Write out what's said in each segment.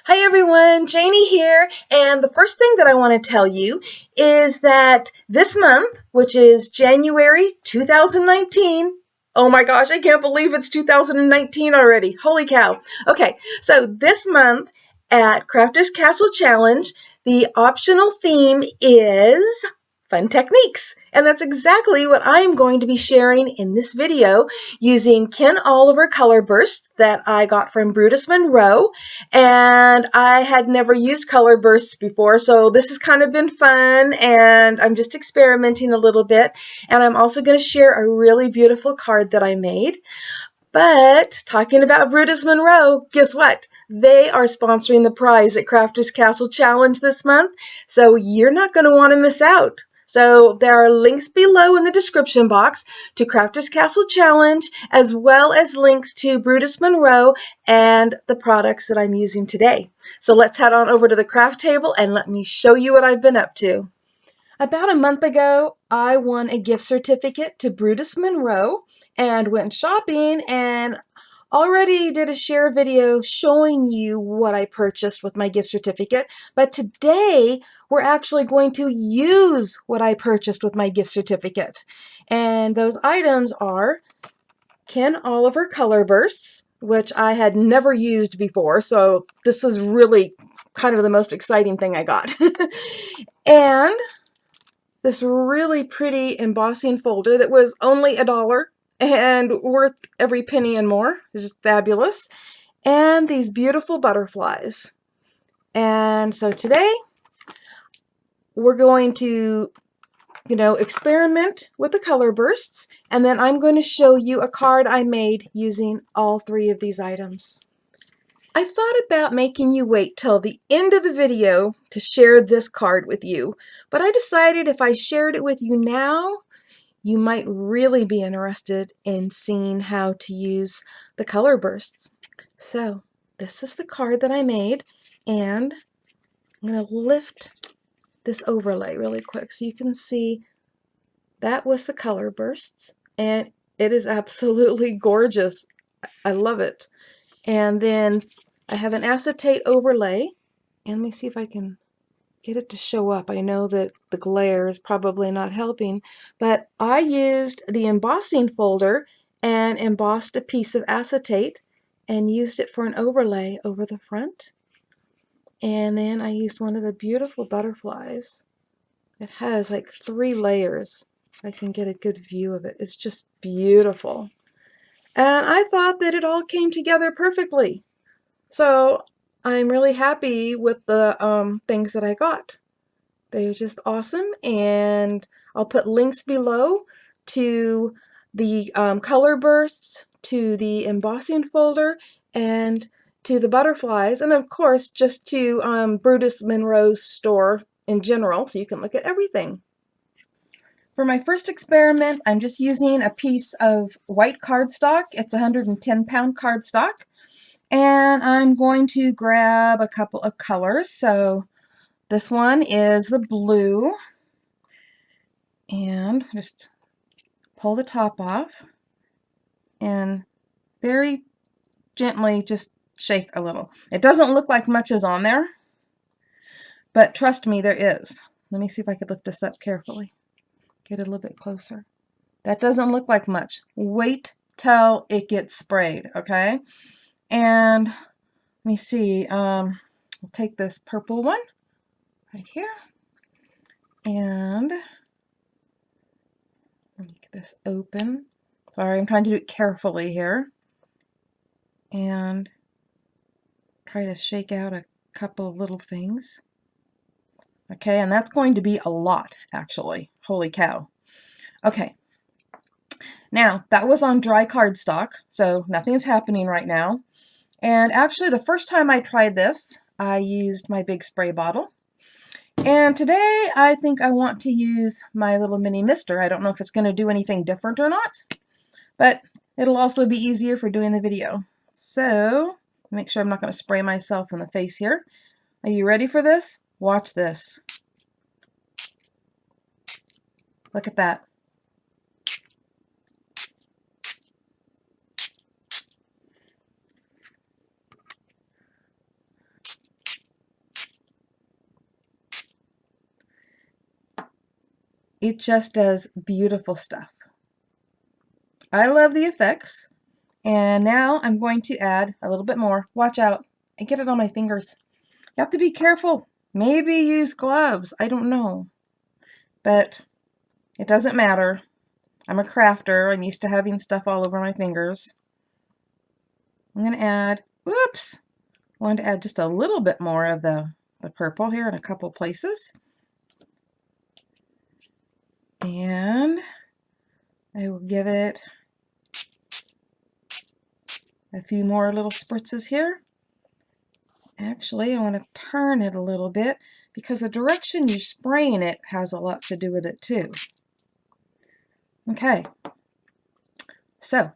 Hi everyone, Janie here, and the first thing that I want to tell you is that this month, which is January 2019, oh my gosh, I can't believe it's 2019 already. Holy cow. Okay, so this month at Crafters Castle Challenge, the optional theme is fun techniques. And that's exactly what I'm going to be sharing in this video using Ken Oliver color bursts that I got from Brutus Monroe. And I had never used color bursts before, so this has kind of been fun, and I'm just experimenting a little bit. And I'm also going to share a really beautiful card that I made. But talking about Brutus Monroe, guess what? They are sponsoring the prize at Crafters Castle Challenge this month, so you're not going to want to miss out. So there are links below in the description box to Crafters Castle Challenge, as well as links to Brutus Monroe and the products that I'm using today. So let's head on over to the craft table and let me show you what I've been up to. About a month ago, I won a gift certificate to Brutus Monroe and went shopping and already did a share video showing you what I purchased with my gift certificate, but today we're actually going to use what I purchased with my gift certificate. And those items are Ken Oliver color bursts, which I had never used before, so this is really kind of the most exciting thing I got. And this really pretty embossing folder that was only $1 and worth every penny and more. It's just fabulous. And these beautiful butterflies. And so today we're going to, experiment with the color bursts, and then I'm going to show you a card I made using all three of these items. I thought about making you wait till the end of the video to share this card with you, but I decided if I shared it with you now, you might really be interested in seeing how to use the color bursts. So this is the card that I made, and I'm going to lift this overlay really quick so you can see that was the color bursts, and it is absolutely gorgeous. I love it. And then I have an acetate overlay, and let me see if I can get it to show up. I know that the glare is probably not helping, but I used the embossing folder and embossed a piece of acetate and used it for an overlay over the front. And then I used one of the beautiful butterflies. It has like 3 layers. I can get a good view of it. It's just beautiful. And I thought that it all came together perfectly. So I'm really happy with the things that I got. They're just awesome, and I'll put links below to the color bursts, to the embossing folder, and to the butterflies, and of course just to Brutus Monroe's store in general, so you can look at everything. For my first experiment, I'm just using a piece of white cardstock. It's 110-pound cardstock. And I'm going to grab a couple of colors. So this one is the blue. And just pull the top off. And very gently just shake a little. It doesn't look like much is on there. But trust me, there is. Let me see if I could lift this up carefully. Get it a little bit closer. That doesn't look like much. Wait till it gets sprayed, okay? And let me see. I'll take this purple one right here, and let me get this open. Sorry, I'm trying to do it carefully here, and try to shake out a couple of little things. Okay, and that's going to be a lot, actually. Holy cow. Okay. Now, that was on dry cardstock, so nothing's happening right now. And actually, the first time I tried this, I used my big spray bottle. And today, I think I want to use my little mini mister. I don't know if it's going to do anything different or not, but it'll also be easier for doing the video. So, make sure I'm not going to spray myself in the face here. Are you ready for this? Watch this. Look at that. it just does beautiful stuff. I love the effects. And now I'm going to add a little bit more. Watch out. I get it on my fingers. You have to be careful. Maybe use gloves. I don't know. But it doesn't matter. I'm a crafter. I'm used to having stuff all over my fingers. I'm going to add, whoops, I wanted to add just a little bit more of the purple here in a couple places. And I will give it a few more little spritzes here. Actually, I want to turn it a little bit because the direction you're spraying it has a lot to do with it too. Okay, so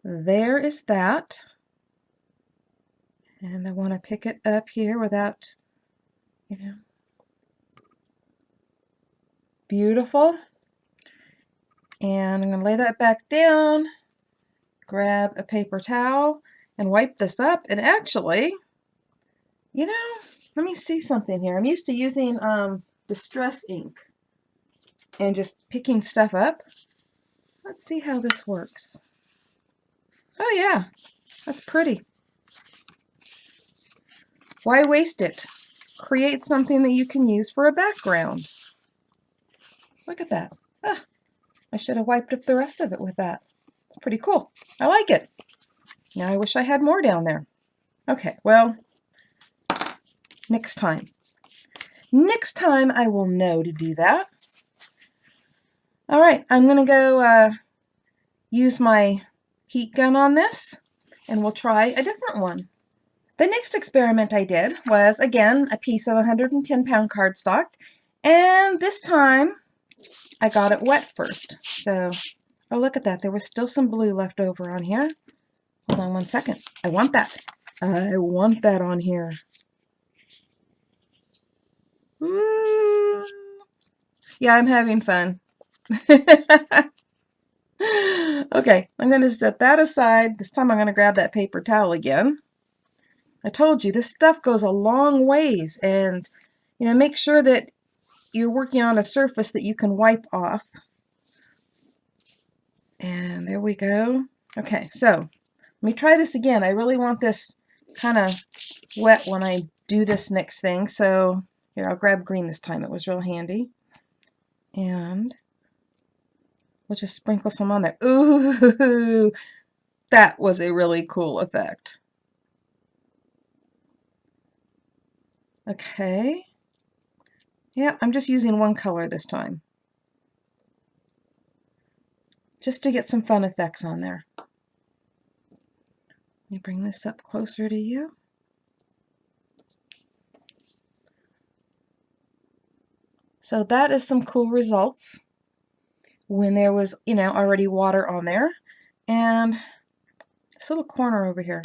there is that. And I want to pick it up here without, you know, beautiful. And I'm going to lay that back down, grab a paper towel, and wipe this up. And actually, you know, let me see something here. I'm used to using distress ink and just picking stuff up. Let's see how this works. Oh yeah, that's pretty. Why waste it? Create something that you can use for a background. Look at that. Ah, I should have wiped up the rest of it with that. It's pretty cool. I like it. Now I wish I had more down there. Okay, well, next time. Next time I will know to do that. All right, I'm going to go use my heat gun on this, and we'll try a different one. The next experiment I did was, again, a piece of 110-pound cardstock, and this time I got it wet first. So, oh, look at that. There was still some blue left over on here. Hold on one second. I want that. I want that on here. Ooh. Yeah, I'm having fun. Okay, I'm going to set that aside. This time I'm going to grab that paper towel again. I told you, this stuff goes a long ways, and, you know, make sure that you're working on a surface that you can wipe off. And there we go. Okay, so let me try this again. I really want this kind of wet when I do this next thing. So here, I'll grab green this time. It was real handy. And we'll just sprinkle some on there. Ooh, that was a really cool effect. Okay. Yeah, I'm just using one color this time, just to get some fun effects on there. Let me bring this up closer to you. So that is some cool results when there was, you know, already water on there. And this little corner over here,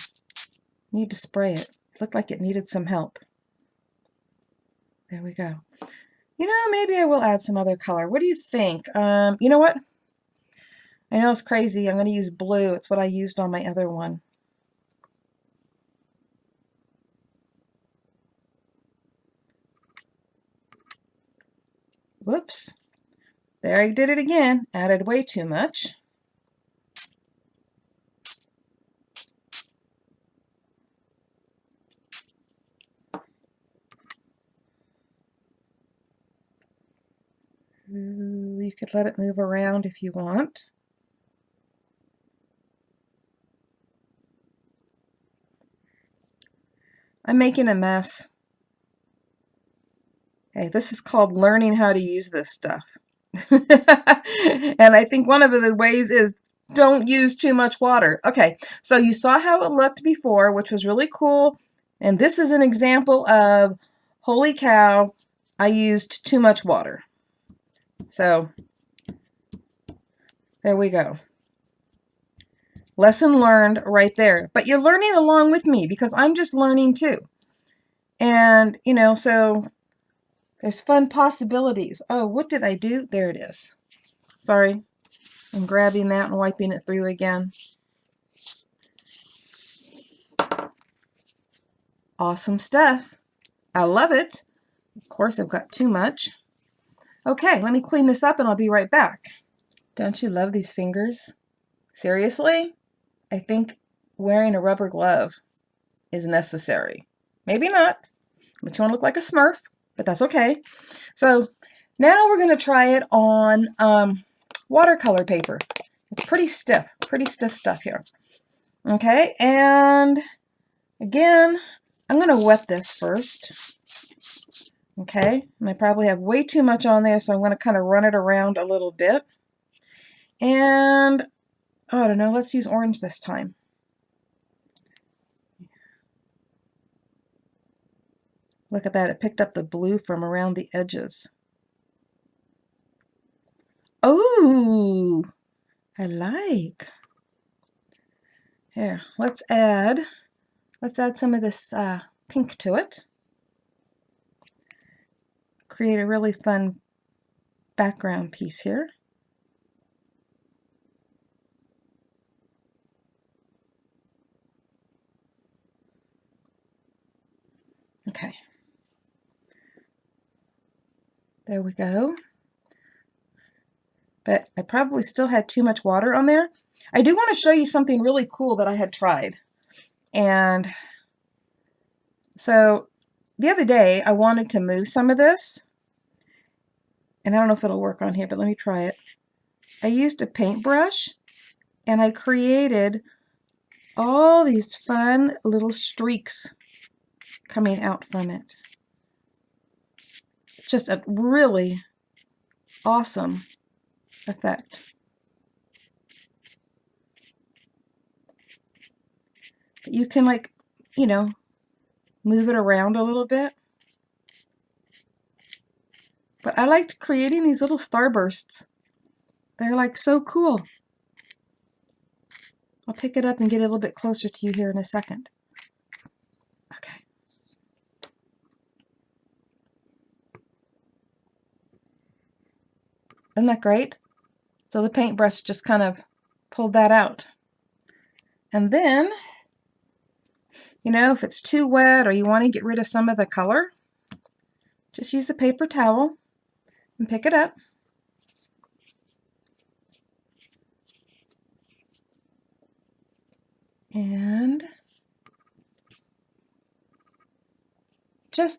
need to spray it. It looked like it needed some help. There we go. You know, maybe I will add some other color. What do you think? You know what? I know it's crazy. I'm going to use blue. It's what I used on my other one. Whoops. There I did it again. Added way too much. Ooh, you could let it move around if you want. I'm making a mess. Hey, this is called learning how to use this stuff. And I think one of the ways is don't use too much water. Okay, so you saw how it looked before, which was really cool. And this is an example of, holy cow, I used too much water. So there we go. Lesson learned right there. But you're learning along with me because I'm just learning too. And, you know, so there's fun possibilities. Oh, what did I do? There it is. Sorry. I'm grabbing that and wiping it through again. Awesome stuff. I love it. Of course, I've got too much. Okay, let me clean this up and I'll be right back. Don't you love these fingers? Seriously? I think wearing a rubber glove is necessary. Maybe not. But you want to look like a Smurf, but that's okay. So now we're going to try it on watercolor paper. It's pretty stiff stuff here. Okay, and again, I'm going to wet this first. Okay, and I probably have way too much on there, so I'm going to kind of run it around a little bit. And, oh, I don't know, let's use orange this time. Look at that, it picked up the blue from around the edges. Oh, I like. Here, let's add some of this pink to it. Create a really fun background piece here. Okay. There we go. But I probably still had too much water on there. I do want to show you something really cool that I had tried. And so the other day I wanted to move some of this. And I don't know if it'll work on here, but let me try it. I used a paintbrush and I created all these fun little streaks coming out from it. Just a really awesome effect. You can, like, you know, move it around a little bit. But I liked creating these little starbursts. They're like so cool. I'll pick it up and get a little bit closer to you here in a second. Okay. Isn't that great? So the paintbrush just kind of pulled that out. And then, you know, if it's too wet or you want to get rid of some of the color, just use a paper towel and pick it up. And just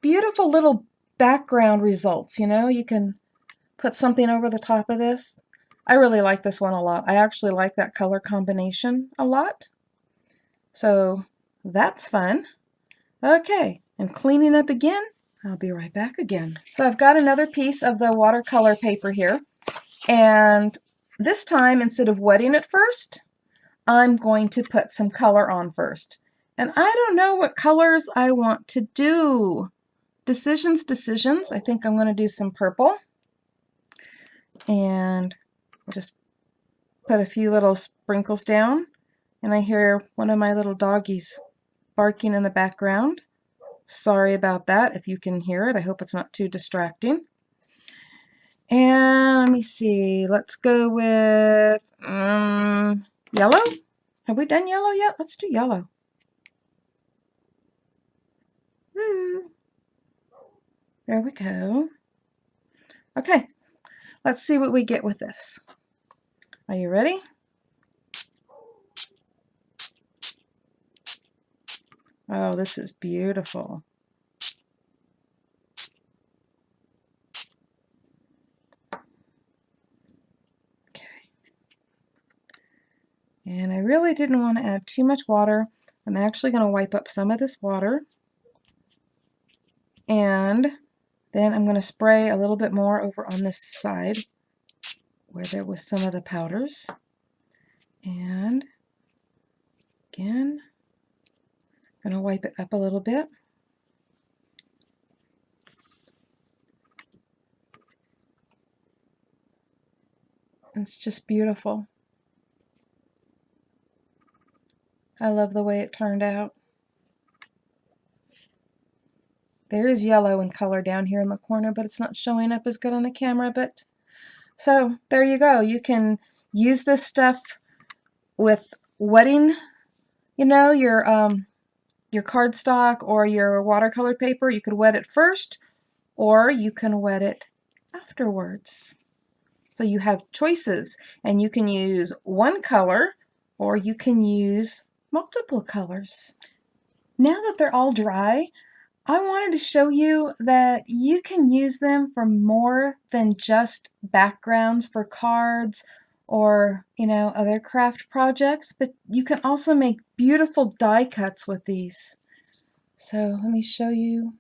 beautiful little background results, you know. You can put something over the top of this. I really like this one a lot. I actually like that color combination a lot. So that's fun. Okay, and cleaning up again. I'll be right back again. So I've got another piece of the watercolor paper here. And this time, instead of wetting it first, I'm going to put some color on first. And I don't know what colors I want to do. Decisions. I think I'm going to do some purple. And I'll just put a few little sprinkles down. And I hear one of my little doggies barking in the background. Sorry about that if you can hear it. I hope it's not too distracting. And let me see. Let's go with yellow. Have we done yellow yet? Let's do yellow. There we go. Okay, let's see what we get with this. Are you ready? Oh, this is beautiful. Okay. And I really didn't want to add too much water. I'm actually going to wipe up some of this water. And then I'm going to spray a little bit more over on this side where there was some of the powders. And again, I'm going to wipe it up a little bit. It's just beautiful. I love the way it turned out. There is yellow in color down here in the corner, but it's not showing up as good on the camera. But so there you go. You can use this stuff with wetting, you know, your cardstock or your watercolor paper. You could wet it first, or you can wet it afterwards. So you have choices, and you can use one color or you can use multiple colors. Now that they're all dry, I wanted to show you that you can use them for more than just backgrounds for cards or, other craft projects, but you can also make beautiful die cuts with these. So let me show you.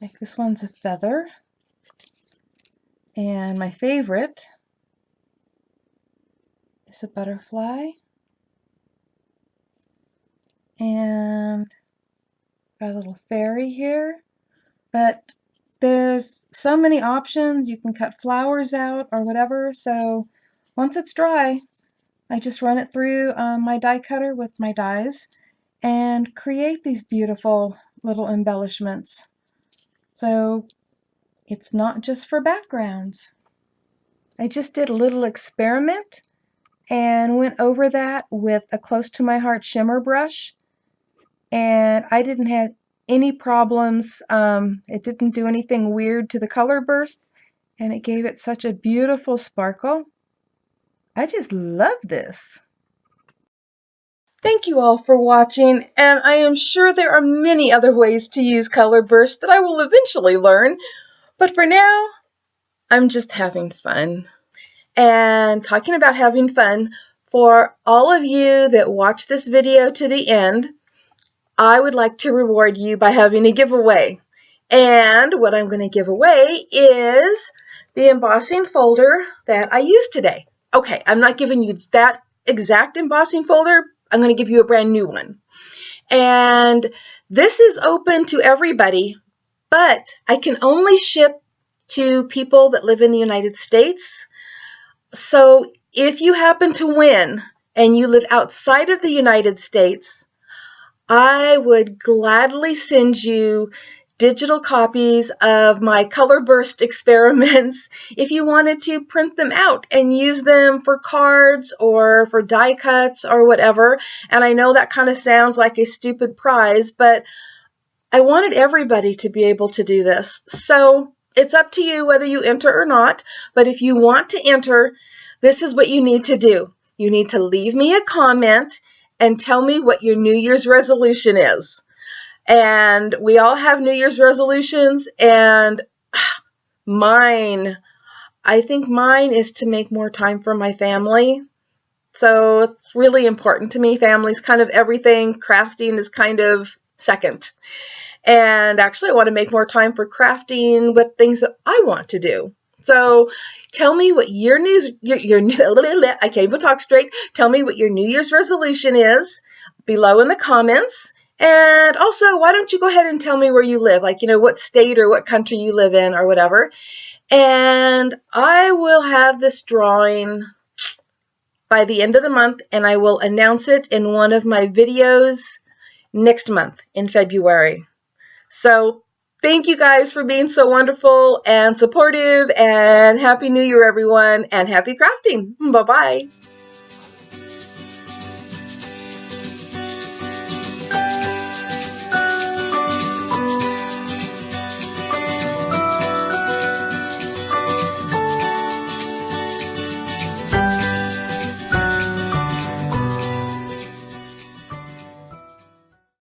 Like this one's a feather. And my favorite is a butterfly. And got a little fairy here. But there's so many options. You can cut flowers out or whatever. So once it's dry, I just run it through my die cutter with my dies and create these beautiful little embellishments. So it's not just for backgrounds. I just did a little experiment and went over that with a close to my heart shimmer brush, and I didn't have any problems. It didn't do anything weird to the color burst, and it gave it such a beautiful sparkle. I just love this. Thank you all for watching, and I am sure there are many other ways to use color bursts that I will eventually learn, but for now, I'm just having fun. And talking about having fun, for all of you that watch this video to the end, I would like to reward you by having a giveaway. And what I'm going to give away is the embossing folder that I used today. Okay, I'm not giving you that exact embossing folder. I'm going to give you a brand new one. And this is open to everybody, but I can only ship to people that live in the United States. So if you happen to win and you live outside of the United States, I would gladly send you digital copies of my color burst experiments if you wanted to print them out and use them for cards or for die cuts or whatever. And I know that kind of sounds like a stupid prize, but I wanted everybody to be able to do this. So it's up to you whether you enter or not, but if you want to enter, this is what you need to do. You need to leave me a comment and tell me what your New Year's resolution is. And we all have New Year's resolutions, and I think mine is to make more time for my family. So it's really important to me. Family's kind of everything. Crafting is kind of second. And actually, I want to make more time for crafting with things that I want to do. So tell me what your I can't even talk straight. Tell me what your New Year's resolution is below in the comments. And also, why don't you go ahead and tell me where you live, like, what state or what country you live in or whatever. And I will have this drawing by the end of the month, and I will announce it in one of my videos next month in February. So thank you guys for being so wonderful and supportive, and Happy New Year, everyone, and happy crafting. Bye-bye.